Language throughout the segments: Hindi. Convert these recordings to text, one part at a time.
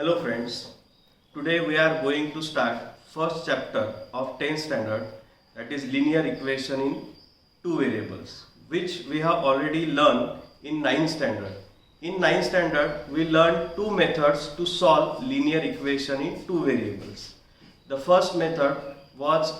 Hello friends, today we are going to start first chapter of 10th standard, that is linear equation in two variables, which we have already learned in 9th standard. In 9th standard we learned two methods to solve linear equation in two variables. The first method was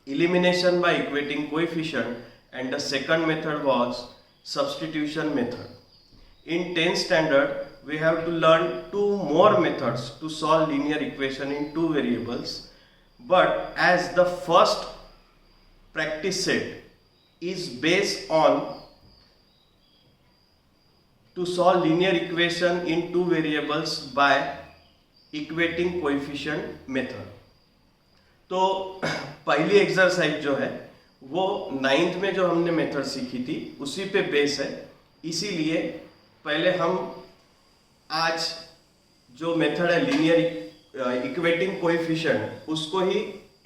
elimination by equating coefficient and the second method was substitution method. In 10th standard we have to learn two more methods to solve linear equation in two variables, but as the first practice set is based on to solve linear equation in two variables by equating coefficient method. तो पहली एक्सरसाइज जो है वो 9th में जो हमने मेथड सीखी थी उसी पे बेस है, इसीलिए पहले हम आज जो मेथड है लीनियर इक्वेटिंग कोएफिशिएंट उसको ही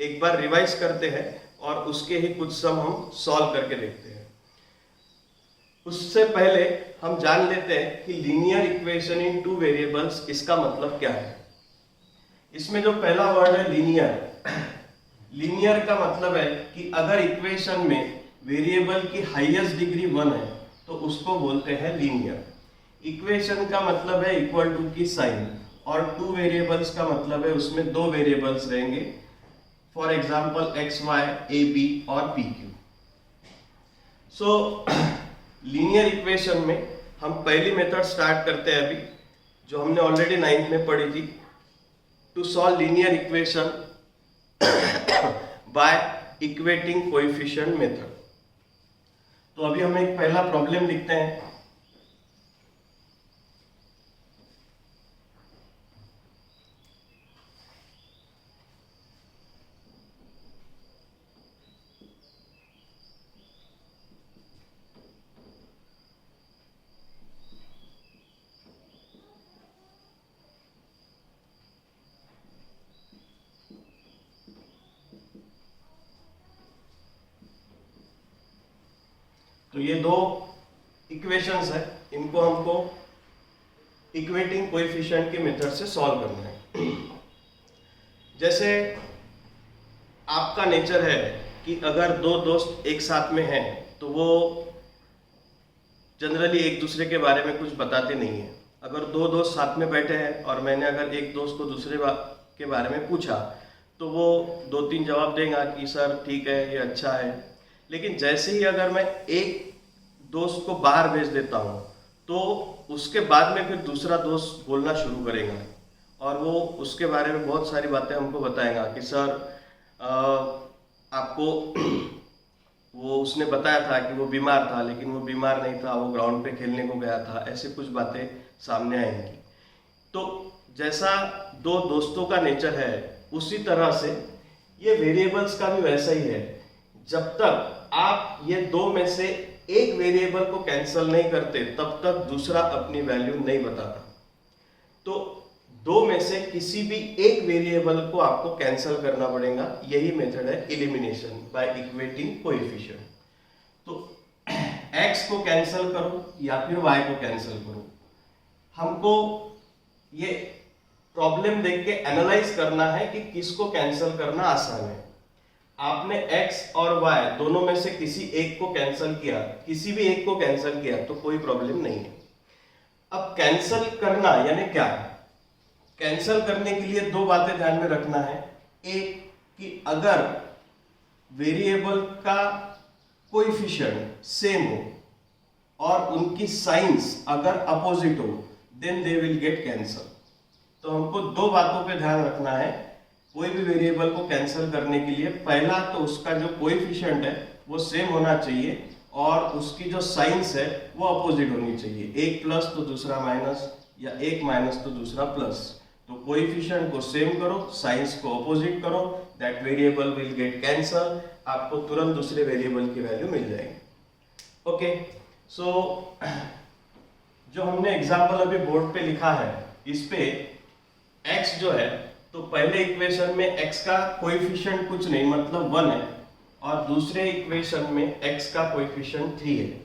एक बार रिवाइज करते हैं और उसके ही कुछ सम हम सॉल्व करके देखते हैं। उससे पहले हम जान लेते हैं कि linear equation in two variables इसका मतलब क्या है। इसमें जो पहला वर्ड है लीनियर का मतलब है कि अगर इक्वेशन में वेरिएबल की हाईएस्ट डिग्री 1 है तो उसको बोलते हैं लीनियर। इक्वेशन का मतलब है इक्वल टू की साइन, और टू वेरिएबल्स का मतलब है उसमें दो वेरिएबल्स रहेंगे, for example X Y, A B और P Q. So linear equation में हम पहली मेथड स्टार्ट करते हैं अभी, जो हमने ऑलरेडी 9th में पढ़ी थी, to solve linear equation by equating coefficient method. तो अभी हम एक पहला प्रॉब्लम लिखते हैं। तो ये दो इक्वेशंस है, इनको हमको इक्वेटिंग कोएफिशिएंट के मेथड से सॉल्व करना है। जैसे आपका नेचर है कि अगर दो दोस्त एक साथ में हैं तो वो जनरली एक दूसरे के बारे में कुछ बताते नहीं है। अगर दो दोस्त साथ में बैठे हैं और मैंने अगर एक दोस्त को दूसरे के बारे में पूछा तो वो 2-3 जवाब देगा कि सर ठीक है, ये अच्छा है। लेकिन जैसे ही अगर मैं एक दोस्त को बाहर भेज देता हूँ तो उसके बाद में फिर दूसरा दोस्त बोलना शुरू करेगा और वो उसके बारे में बहुत सारी बातें हमको बताएगा कि सर आपको वो उसने बताया था कि वो बीमार था, लेकिन वो बीमार नहीं था, वो ग्राउंड पे खेलने को गया था। ऐसे कुछ बातें सामने आएंगी। तो जैसा दो दोस्तों का नेचर है उसी तरह से ये वेरिएबल्स का भी वैसा ही है। जब तक आप ये दो में से एक वेरिएबल को कैंसिल नहीं करते तब तक दूसरा अपनी वैल्यू नहीं बताता। तो दो में से किसी भी एक वेरिएबल को आपको कैंसिल करना पड़ेगा। यही मेथड है एलिमिनेशन बाय इक्वेटिंग कोएफिशिएंट। तो x को कैंसिल करो या फिर y को कैंसिल करो, हमको ये प्रॉब्लम देख के एनालाइज करना है कि किसको कैंसिल करना आसान है। आपने x और y दोनों में से किसी एक को कैंसिल किया, किसी भी एक को कैंसिल किया तो कोई प्रॉब्लम नहीं है। अब कैंसिल करना यानी क्या? कैंसिल करने के लिए दो बातें ध्यान में रखना है। एक कि अगर वेरिएबल का कोएफिशिएंट सेम हो और उनकी साइंस अगर अपोजिट हो then they will get cancel. तो हमको दो बातों पे ध्यान रखना है कोई भी वेरिएबल को कैंसिल करने के लिए। पहला तो उसका जो कोएफिशिएंट है वो सेम होना चाहिए और उसकी जो साइंस है वो अपोजिट होनी चाहिए। एक प्लस तो दूसरा माइनस या एक माइनस तो दूसरा प्लस। तो कोएफिशिएंट को सेम करो, साइंस को अपोजिट करो, that variable will get cancel. आपको तुरंत दूसरे वेरिएबल की वैल्यू मिल जाएगी। ओके, सो जो हमने एग्जाम्पल अभी बोर्ड पे लिखा है इस पे x जो है, तो पहले इक्वेशन में x का कोएफिशिएंट कुछ नहीं मतलब 1 है और दूसरे इक्वेशन में x का कोएफिशिएंट 3 है।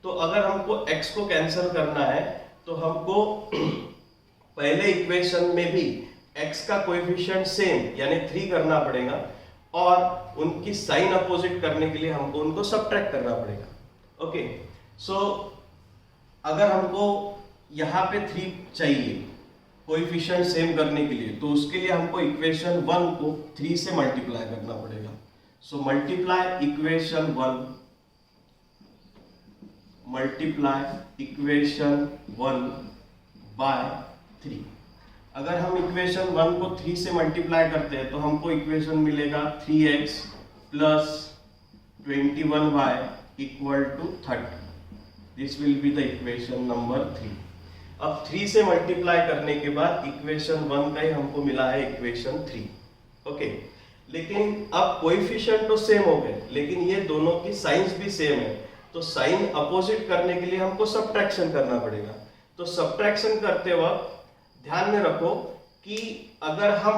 तो अगर हमको x को कैंसिल करना है तो हमको पहले इक्वेशन में भी x का कोएफिशिएंट सेम यानी 3 करना पड़ेगा और उनकी साइन अपोजिट करने के लिए हमको उनको सब्ट्रैक्ट करना पड़ेगा। ओके, सो अगर हमको यहाँ पे 3 चाहिए कोएफिशिएंट सेम करने के लिए, तो उसके लिए हमको इक्वेशन 1 को 3 से मल्टीप्लाई करना पड़ेगा। So multiply equation 1 by 3। अगर हम इक्वेशन 1 को 3 से मल्टीप्लाई करते हैं तो हमको इक्वेशन मिलेगा 3x plus 21y equal to 30। This will be the equation number 3। अब 3 से मल्टीप्लाई करने के बाद इक्वेशन 1 का ही हमको मिला है इक्वेशन 3। ओके, लेकिन अब कोएफिशिएंट तो सेम हो गए, लेकिन ये दोनों की साइंस भी सेम है, तो साइन अपोजिट करने के लिए हमको सब्ट्रैक्शन करना पड़ेगा। तो सब्ट्रैक्शन करते वक्त ध्यान में रखो कि अगर हम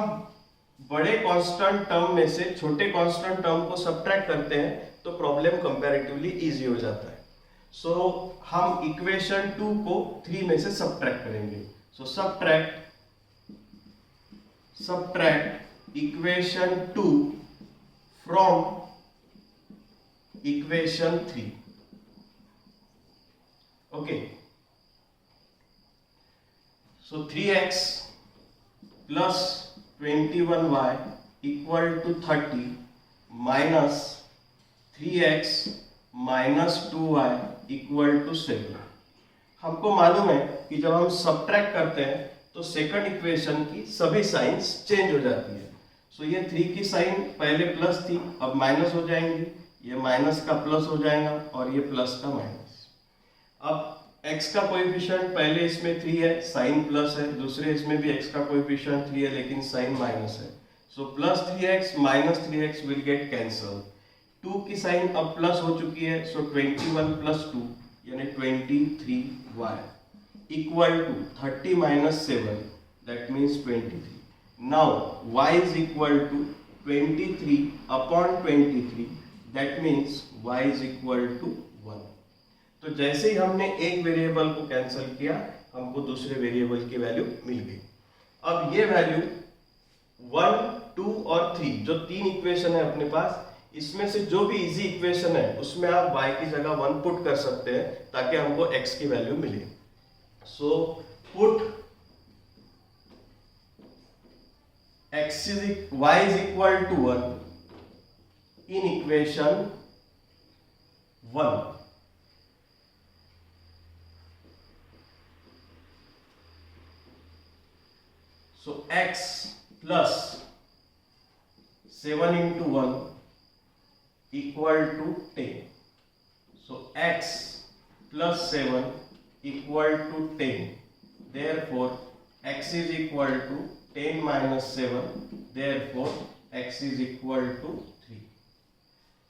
बड़े कांस्टेंट टर्म में से छोटे कांस्टेंट टर्म को सब्ट्रैक्ट करते हैं तो प्रॉब्लम कंपैरेटिवली इजी हो जाता है। सो हम इक्वेशन 2 को 3 में से सब्ट्रैक्ट करेंगे। So subtract equation 2 from equation 3। Okay, so 3x plus 21y equal to 30 minus 3x minus 2y equal to 7। हमको मालूम है कि जब हम सब्ट्रैक्ट करते हैं तो सेकंड इक्वेशन की सभी साइंस चेंज हो जाती है। सो ये 3 की साइन पहले प्लस थी, अब माइनस हो जाएंगी, ये माइनस का प्लस हो जाएगा और ये प्लस का माइनस। अब x का कोएफिशिएंट पहले इसमें 3 है, साइन प्लस है, दूसरे इसमें भी x का कोएफिशिएंट 3 है लेकिन साइन माइनस है। So plus 3x minus 3x will get cancel. 2 की साइन अब प्लस हो चुकी है, सो 21 प्लस 2 यानी 23y equal to 30 minus 7 that means 23। Now y is equal to 23 upon 23 that means y is equal to 1। तो जैसे ही हमने एक वेरिएबल को कैंसिल किया हमको दूसरे वेरिएबल की वैल्यू मिल गई। अब ये वैल्यू 1, 2 और 3 जो 3 इक्वेशन है अपने पास, इसमें से जो भी इजी इक्वेशन है उसमें आप y की जगह 1 पुट कर सकते हैं ताकि हमको x की वैल्यू मिले। So put y is equal to 1 in equation 1। So x plus 7 into 1 equal to 10. So x plus 7 equal to 10. Therefore x is equal to 10 minus 7. Therefore x is equal to 3.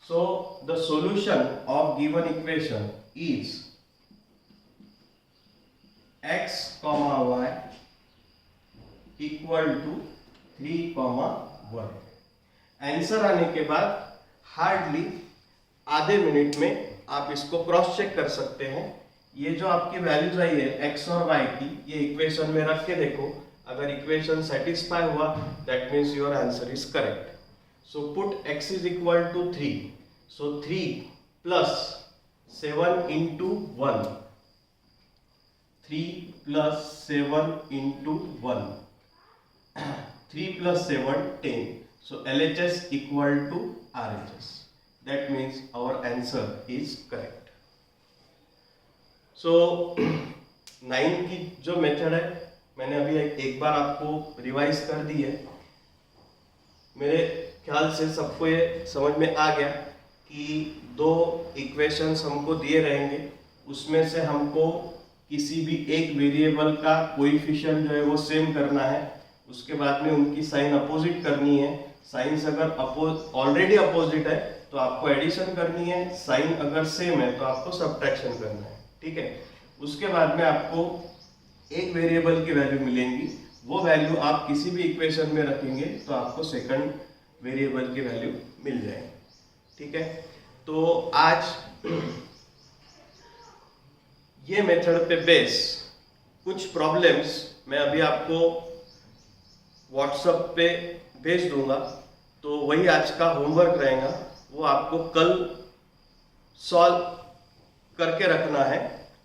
So the solution of given equation is x comma y equal to 3,1। Answer आने के बाद हार्डली आधे मिनट में आप इसको क्रॉस चेक कर सकते हैं। ये जो आपकी वैल्यूज आई है x और y की, ये इक्वेशन में रख के देखो, अगर इक्वेशन सेटिस्फाई हुआ that means your answer is correct. So put x is equal to 3। So 3 plus 7 into 1, 3 plus 7 into 1, 3 plus 7 10. So LHS equal to RHS. That means our answer is correct. So 9 की जो मेथड है मैंने अभी एक बार आपको रिवाइज कर दी है। मेरे ख्याल से सबको ये समझ में आ गया कि 2 इक्वेशंस हमको दिए रहेंगे, उसमें से हमको किसी भी एक वेरिएबल का कोएफिशिएंट जो है वो सेम करना है, उसके बाद में उनकी साइन अपोजिट करनी है। साइंस अगर ऑलरेडी अपोजिट है तो आपको एडिशन करनी है, साइन अगर सेम है तो आपको सब्ट्रैक्शन करना है। ठीक है, उसके बाद में आपको एक वेरिएबल की वैल्यू मिलेंगी, वो वैल्यू आप किसी भी इक्वेशन में रखेंगे तो आपको सेकंड वेरिएबल की वैल्यू मिल जाएगी। ठीक है, तो आज ये मेथड पे बेस कुछ प्रॉब्लम्स मैं अभी आपको व्हाट्सएप पे भेज दूंगा, तो वही आज का होमवर्क रहेगा, वो आपको कल सॉल्व करके रखना है,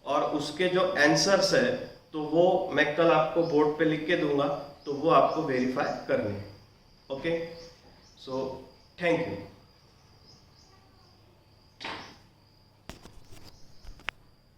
और उसके जो आंसर्स है तो वो मैं कल आपको बोर्ड पे लिख के दूंगा, तो वो आपको वेरीफाई करने हैं। Okay, so thank you.